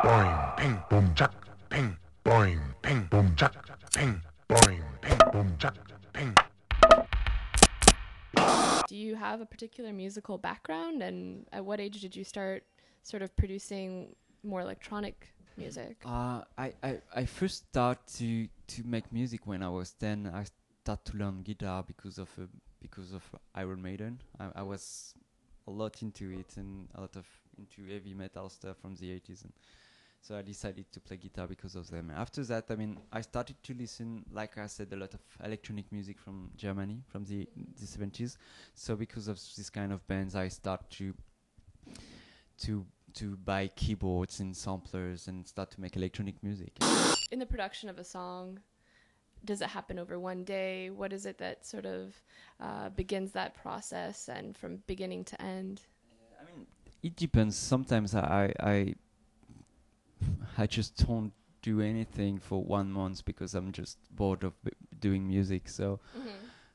boing, ping, boom, chuck, ping, boing, ping, boom, chuck, ping, boing, ping, boom, chuck, ping. Do you have a particular musical background, and at what age did you start sort of producing more electronic music? I first started to make music when I was 10. I started to learn guitar because of Iron Maiden. I was a lot into it and a lot of into heavy metal stuff from the 80s, and so I decided to play guitar because of them. After that, I mean, I started to listen, like I said, a lot of electronic music from Germany from the 70s. So because of this kind of bands, I start to buy keyboards and samplers and start to make electronic music. In the production of a song, does it happen over one day? What is it that sort of begins that process and from beginning to end? I mean, it depends. Sometimes I just don't do anything for 1 month because I'm just bored of doing music. So,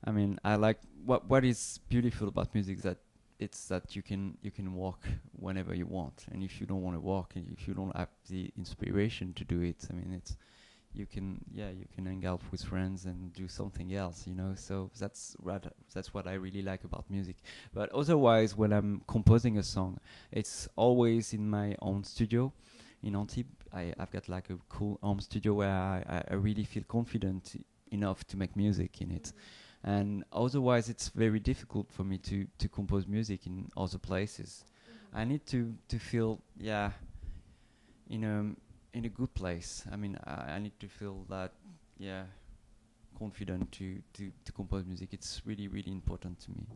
I mean, I like what is beautiful about music is that it's that you can walk whenever you want, and if you don't want to walk, and if you don't have the inspiration to do it, I mean, it's you can hang out with friends and do something else, you know. So that's what I really like about music. But otherwise, when I'm composing a song, it's always in my own studio in Antibes. I've got like a cool home studio where I really feel confident enough to make music in it. And otherwise, it's very difficult for me to compose music in other places. I need to feel, in a good place. I mean, I need to feel that, confident to compose music. It's really, really important to me.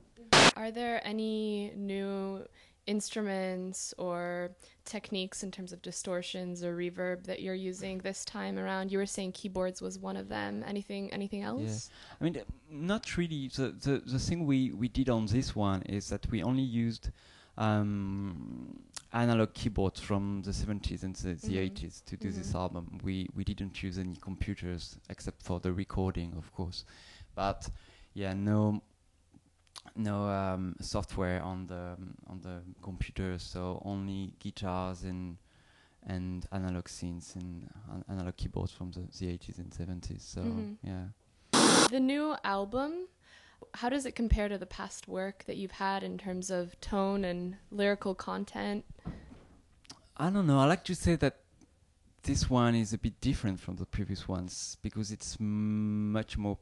Are there any new instruments or techniques in terms of distortions or reverb that you're using this time around? You were saying keyboards was one of them. Anything else? Yeah. I mean, not really. The thing we did on this one is that we only used analog keyboards from the 70s and the 80s to do this album. We didn't use any computers except for the recording, of course. But yeah, no software on the computer, so only guitars and analog synths and analog keyboards from the 80s and 70s. So yeah. The new album, how does it compare to the past work that you've had in terms of tone and lyrical content? I don't know. I like to say that this one is a bit different from the previous ones because it's much more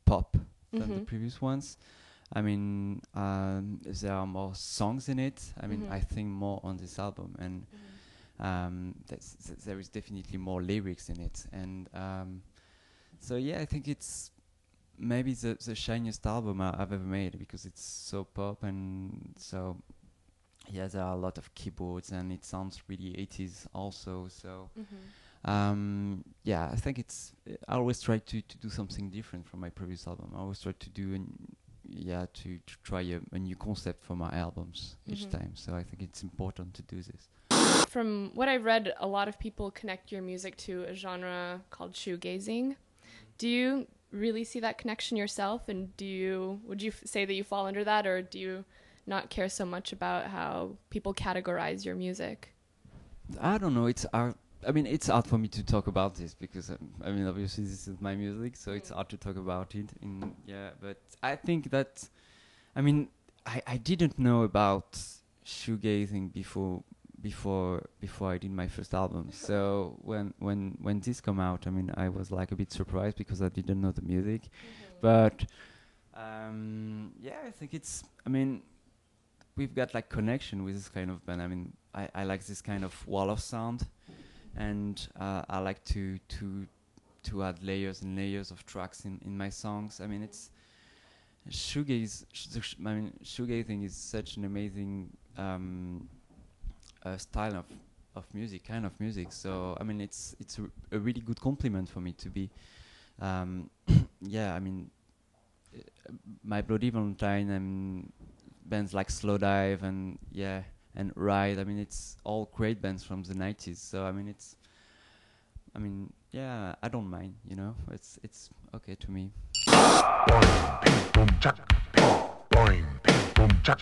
pop than the previous ones. I mean, there are more songs in it. I mean, I think more on this album, and there is definitely more lyrics in it. And so, yeah, I think it's maybe the shiniest album I've ever made because it's so pop, and so, yeah, there are a lot of keyboards, and it sounds really 80s also. So, yeah, I think I always try to do something different from my previous album. I always try to do to try a new concept for my albums each time. So I think it's important to do this. From what I've read, a lot of people connect your music to a genre called shoegazing. Do you really see that connection yourself? And would you say that you fall under that, or do you not care so much about how people categorize your music? I don't know. It's hard for me to talk about this because obviously this is my music, so it's hard to talk about it. But I think that, I didn't know about shoegazing before I did my first album. So when this come out, I was like a bit surprised because I didn't know the music. But I think we've got like connection with this kind of band. I like this kind of wall of sound. And I like to add layers and layers of tracks in my songs. It's shoegazing is such an amazing style of music, kind of music. So it's a really good compliment for me to be. My Bloody Valentine and bands like Slowdive and Ride. It's all great bands from the 90s. So I don't mind. It's okay to me. Boing, ping, boom, chuck, ping, boing, ping, boom, chuck.